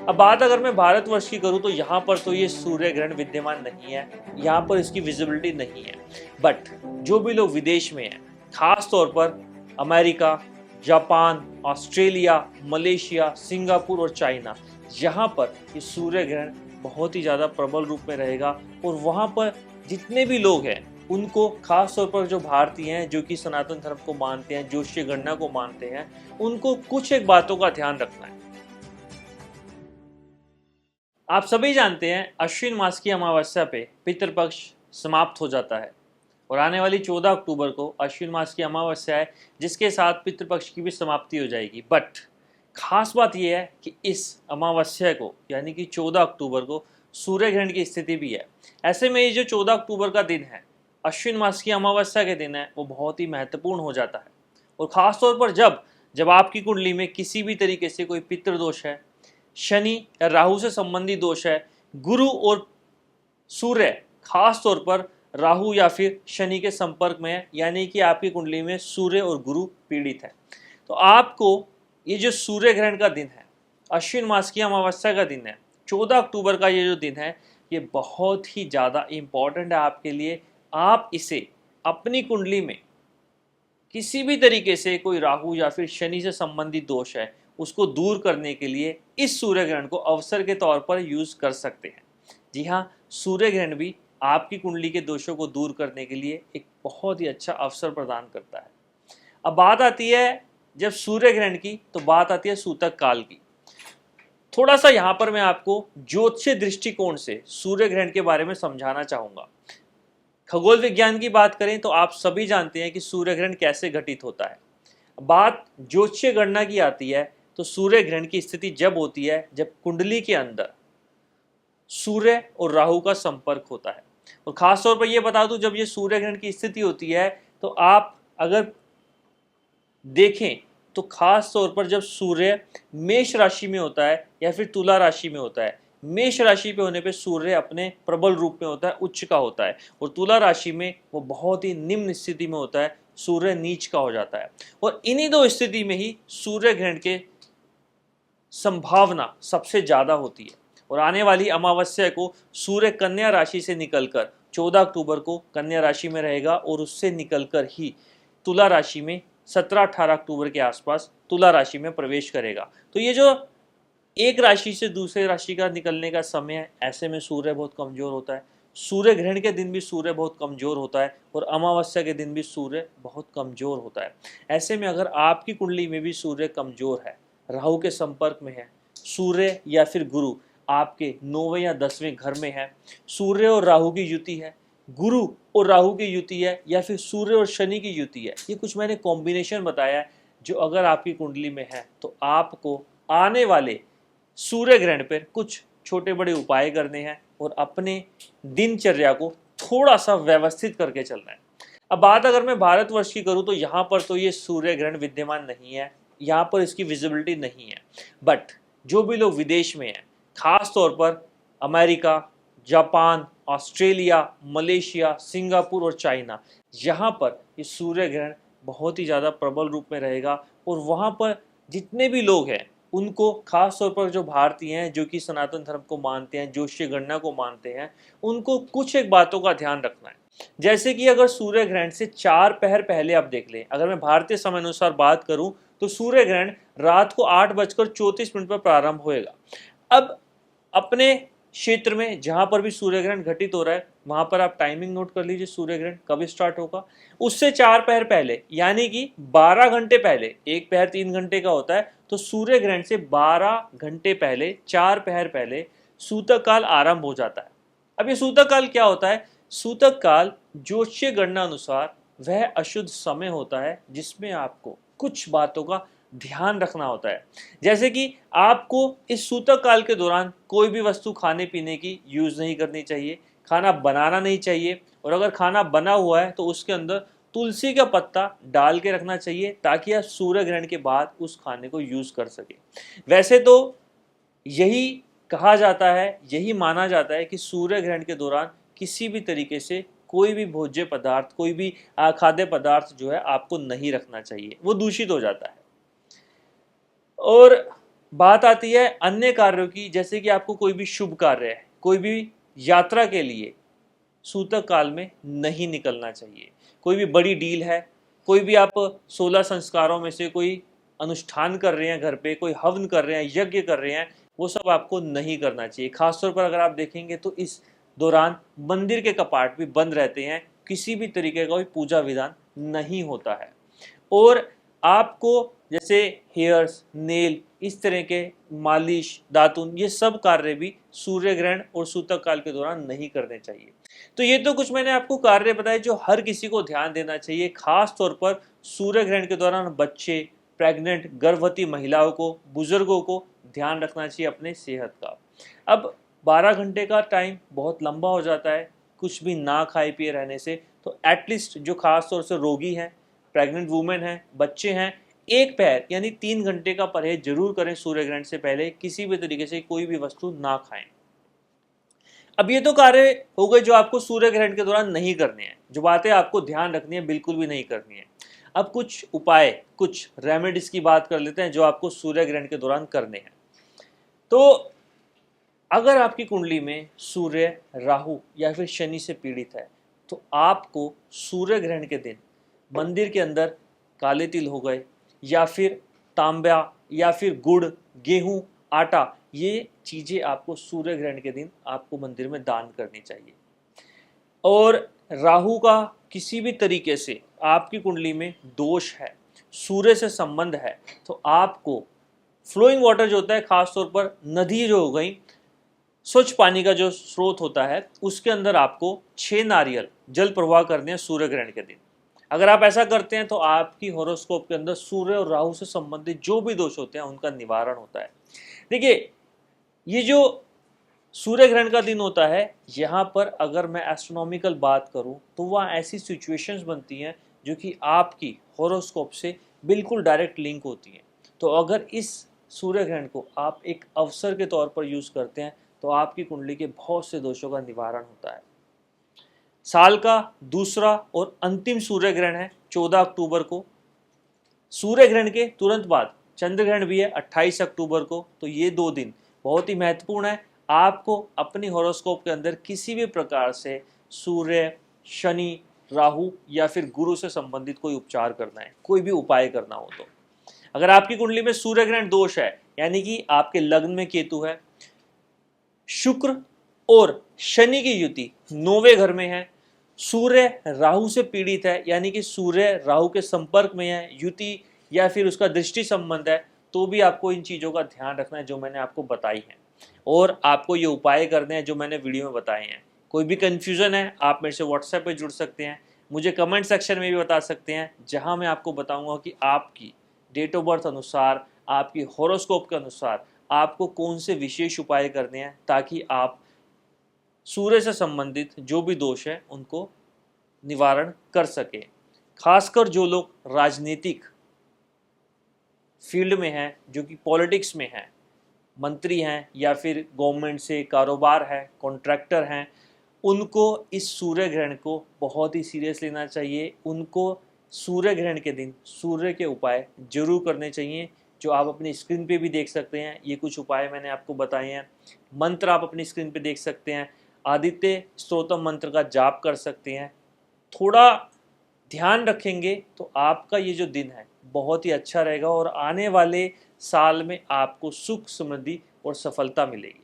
अब बात अगर मैं भारतवर्ष की करूं तो यहाँ पर तो ये सूर्य ग्रहण विद्यमान नहीं है, यहाँ पर इसकी विजिबिलिटी नहीं है। बट जो भी लोग विदेश में हैं, खास तौर पर America, Japan, Australia, Malaysia, Singapore और चाइना, यहाँ पर ये सूर्य ग्रहण बहुत ही ज़्यादा प्रबल रूप में रहेगा। और वहाँ पर जितने भी लोग हैं उनको, खास तौर पर जो भारतीय हैं, जो कि सनातन धर्म को मानते हैं, ज्योतिषीय गणना को मानते हैं, उनको कुछ एक बातों का ध्यान रखना है। आप सभी जानते हैं अश्विन मास की अमावस्या पे पितृपक्ष समाप्त हो जाता है और आने वाली 14 अक्टूबर को अश्विन मास की अमावस्या है, जिसके साथ पितृपक्ष की भी समाप्ति हो जाएगी। बट खास बात यह है कि इस अमावस्या को यानी कि 14 अक्टूबर को सूर्य ग्रहण की स्थिति भी है। ऐसे में ये जो 14 अक्टूबर का दिन है, अश्विन मास की अमावस्या के दिन है, वो बहुत ही महत्वपूर्ण हो जाता है। और ख़ास तौर पर जब जब आपकी कुंडली में किसी भी तरीके से कोई पितृदोष है, शनि या राहु से संबंधित दोष है, गुरु और सूर्य खास तौर पर राहु या फिर शनि के संपर्क में है, यानी कि आपकी कुंडली में सूर्य और गुरु पीड़ित है, तो आपको ये जो सूर्य ग्रहण का दिन है, अश्विन मास की अमावस्या का दिन है, 14 अक्टूबर का ये जो दिन है, ये बहुत ही ज़्यादा इम्पॉर्टेंट है आपके लिए। आप इसे अपनी कुंडली में किसी भी तरीके से कोई राहु या फिर शनि से संबंधित दोष है, उसको दूर करने के लिए इस सूर्य ग्रहण को अवसर के तौर पर यूज कर सकते हैं। जी हाँ, सूर्य ग्रहण भी आपकी कुंडली के दोषों को दूर करने के लिए एक बहुत ही अच्छा अवसर प्रदान करता है। अब बात आती है जब सूर्य ग्रहण की, तो बात आती है सूतक काल की। थोड़ा सा यहाँ पर मैं आपको ज्योतिषीय दृष्टिकोण से सूर्य ग्रहण के बारे में समझाना चाहूंगा। खगोल विज्ञान की बात करें तो आप सभी जानते हैं कि सूर्य ग्रहण कैसे घटित होता है। बात ज्योतिषीय गणना की आती है तो सूर्य ग्रहण की स्थिति जब होती है जब कुंडली के अंदर सूर्य और राहु का संपर्क होता है। और खास तौर पर यह बता दूं, जब ये सूर्य ग्रहण की स्थिति होती है तो आप अगर देखें तो खास तौर पर जब सूर्य मेष राशि में होता है या फिर तुला राशि में होता है, मेष राशि पे होने पे सूर्य अपने प्रबल रूप में होता है, उच्च का होता है, और तुला राशि में वो बहुत ही निम्न स्थिति में होता है, सूर्य नीच का हो जाता है। और इन्हीं दो स्थिति में ही सूर्य ग्रहण के संभावना सबसे ज्यादा होती है। और आने वाली अमावस्या को सूर्य कन्या राशि से निकलकर 14 अक्टूबर को कन्या राशि में रहेगा और उससे निकलकर ही तुला राशि में 17-18 अक्टूबर के आसपास तुला राशि में प्रवेश करेगा। तो ये जो एक राशि से दूसरे राशि का निकलने का समय है, ऐसे में सूर्य बहुत कमजोर होता है। सूर्य ग्रहण के दिन भी सूर्य बहुत कमजोर होता है और अमावस्या के दिन भी सूर्य बहुत कमजोर होता है। ऐसे में अगर आपकी कुंडली में भी सूर्य कमजोर है, राहु के संपर्क में है, सूर्य या फिर गुरु आपके 9वें या 10वें घर में है, सूर्य और राहु की युति है, गुरु और राहु की युति है, या फिर सूर्य और शनि की युति है, ये कुछ मैंने कॉम्बिनेशन बताया है जो अगर आपकी कुंडली में है तो आपको आने वाले सूर्य ग्रहण पर कुछ छोटे बड़े उपाय करने हैं और अपने दिनचर्या को थोड़ा सा व्यवस्थित करके चलना है। अब बात अगर मैं भारतवर्ष की करूं तो यहाँ पर तो ये सूर्य ग्रहण विद्यमान नहीं है, यहाँ पर इसकी विजिबिलिटी नहीं है। बट जो भी लोग विदेश में हैं, खास तौर पर America, Japan, Australia, Malaysia, Singapore और चाइना, यहाँ पर ये सूर्य ग्रहण बहुत ही ज़्यादा प्रबल रूप में रहेगा। और वहाँ पर जितने भी लोग हैं उनको, खास तौर पर जो भारतीय हैं, जो कि सनातन धर्म को मानते हैं, ज्योतिषीय गणना को मानते हैं, उनको कुछ एक बातों का ध्यान रखना है। जैसे कि अगर सूर्य ग्रहण से 4 पहर पहले आप देख लें, अगर मैं भारतीय समय अनुसार बात करूं तो सूर्य ग्रहण रात को 8:34 पर प्रारंभ होएगा। अब अपने क्षेत्र में जहां पर भी सूर्य ग्रहण घटित हो रहा है वहां पर आप टाइमिंग नोट कर लीजिए, सूर्य ग्रहण कब स्टार्ट होगा। उससे 4 पहर पहले यानी कि 12 घंटे पहले, एक पहर 3 घंटे का होता है, तो सूर्य ग्रहण से 12 घंटे पहले, 4 पहर पहले सूतक काल आरंभ हो जाता है। अब ये सूतक काल क्या होता है? सूतक काल ज्योतिषीय गणना अनुसार वह अशुद्ध समय होता है जिसमें आपको कुछ बातों का ध्यान रखना होता है। जैसे कि आपको इस सूतक काल के दौरान कोई भी वस्तु खाने पीने की यूज नहीं करनी चाहिए, खाना बनाना नहीं चाहिए, और अगर खाना बना हुआ है तो उसके अंदर तुलसी का पत्ता डाल के रखना चाहिए ताकि आप सूर्य ग्रहण के बाद उस खाने को यूज कर सके। वैसे तो यही कहा जाता है, यही माना जाता है कि सूर्य ग्रहण के दौरान किसी भी तरीके से कोई भी भोज्य पदार्थ, कोई भी खाद्य पदार्थ जो है आपको नहीं रखना चाहिए, वो दूषित हो जाता है। और बात आती है अन्य कार्यों की, जैसे कि आपको कोई भी शुभ कार्य है, कोई भी यात्रा के लिए सूतक काल में नहीं निकलना चाहिए। कोई भी बड़ी डील है, कोई भी आप 16 संस्कारों में से कोई अनुष्ठान कर रहे हैं, घर पे कोई हवन कर रहे हैं, यज्ञ कर रहे हैं, वो सब आपको नहीं करना चाहिए। खासतौर पर अगर आप देखेंगे तो इस दौरान मंदिर के कपाट भी बंद रहते हैं, किसी भी तरीके का कोई पूजा विधान नहीं होता है। और आपको जैसे हेयर्स, नेल, इस तरह के मालिश, दातुन, ये सब कार्य भी सूर्य ग्रहण और सूतक काल के दौरान नहीं करने चाहिए। तो ये तो कुछ मैंने आपको कार्य बताए जो हर किसी को ध्यान देना चाहिए। खास तौर पर सूर्य ग्रहण के दौरान बच्चे, प्रेग्नेंट, गर्भवती महिलाओं को, बुजुर्गों को ध्यान रखना चाहिए अपने सेहत का। अब 12 घंटे का टाइम बहुत लंबा हो जाता है कुछ भी ना खाए पिए रहने से। तो एटलीस्ट जो खास तौर से रोगी हैं, प्रेग्नेंट वुमेन हैं, बच्चे हैं, एक पैर यानी 3 घंटे का परहेज जरूर करें सूर्य ग्रहण से पहले। किसी भी तरीके से कोई भी वस्तु ना खाएं। अब ये तो कार्य हो गए जो आपको सूर्य ग्रहण के दौरान नहीं करने हैं, जो बातें आपको ध्यान रखनी है बिल्कुल भी नहीं करनी है। अब कुछ उपाय, कुछ रेमेडीज की बात कर लेते हैं जो आपको सूर्य ग्रहण के दौरान करने हैं। तो अगर आपकी कुंडली में सूर्य, राहु या फिर शनि से पीड़ित है, तो आपको सूर्य ग्रहण के दिन मंदिर के अंदर काले तिल हो गए या फिर तांबा या फिर गुड़, गेहूं, आटा, ये चीज़ें आपको सूर्य ग्रहण के दिन आपको मंदिर में दान करनी चाहिए। और राहु का किसी भी तरीके से आपकी कुंडली में दोष है, सूर्य से संबंध है, तो आपको फ्लोइंग वाटर जो होता है, खासतौर पर नदी जो हो गई, स्वच्छ पानी का जो स्रोत होता है, उसके अंदर आपको 6 नारियल जल प्रवाह करने हैं सूर्य ग्रहण के दिन। अगर आप ऐसा करते हैं तो आपकी हॉरोस्कोप के अंदर सूर्य और राहु से संबंधित जो भी दोष होते हैं उनका निवारण होता है। देखिए, ये जो सूर्य ग्रहण का दिन होता है, यहाँ पर अगर मैं एस्ट्रोनॉमिकल बात करूँ तो वहाँ ऐसी सिचुएशंस बनती हैं जो कि आपकी हॉरोस्कोप से बिल्कुल डायरेक्ट लिंक होती हैं। तो अगर इस सूर्य ग्रहण को आप एक अवसर के तौर पर यूज़ करते हैं तो आपकी कुंडली के बहुत से दोषों का निवारण होता है। साल का दूसरा और अंतिम सूर्य ग्रहण है 14 अक्टूबर को। सूर्य ग्रहण के तुरंत बाद चंद्र ग्रहण भी है 28 अक्टूबर को। तो ये 2 दिन बहुत ही महत्वपूर्ण है। आपको अपनी हॉरोस्कोप के अंदर किसी भी प्रकार से सूर्य, शनि, राहु या फिर गुरु से संबंधित कोई उपचार करना है, कोई भी उपाय करना हो तो। अगर आपकी कुंडली में सूर्य ग्रहण दोष है, यानी कि आपके लग्न में केतु है, शुक्र और शनि की युति 9वें घर में है, सूर्य राहु से पीड़ित है, यानी कि सूर्य राहु के संपर्क में है, युति या फिर उसका दृष्टि संबंध है, तो भी आपको इन चीज़ों का ध्यान रखना है जो मैंने आपको बताई हैं। और आपको ये उपाय करने हैं जो मैंने वीडियो में बताए हैं। कोई भी कन्फ्यूज़न है आप मेरे से व्हाट्सएप पे जुड़ सकते हैं, मुझे कमेंट सेक्शन में भी बता सकते हैं, जहां मैं आपको बताऊंगा कि आपकी डेट ऑफ बर्थ अनुसार, आपकी हॉरोस्कोप के अनुसार आपको कौन से विशेष उपाय करने हैं ताकि आप सूर्य से संबंधित जो भी दोष है उनको निवारण कर सके। खासकर जो लोग राजनीतिक फील्ड में हैं, जो कि पॉलिटिक्स में हैं, मंत्री हैं या फिर गवर्नमेंट से कारोबार है, कॉन्ट्रैक्टर हैं, उनको इस सूर्य ग्रहण को बहुत ही सीरियस लेना चाहिए। उनको सूर्य ग्रहण के दिन सूर्य के उपाय जरूर करने चाहिए, जो आप अपनी स्क्रीन पे भी देख सकते हैं। ये कुछ उपाय मैंने आपको बताए हैं। मंत्र आप अपनी स्क्रीन पे देख सकते हैं। आदित्य स्तोत्रम मंत्र का जाप कर सकते हैं। थोड़ा ध्यान रखेंगे तो आपका ये जो दिन है बहुत ही अच्छा रहेगा और आने वाले साल में आपको सुख, समृद्धि और सफलता मिलेगी।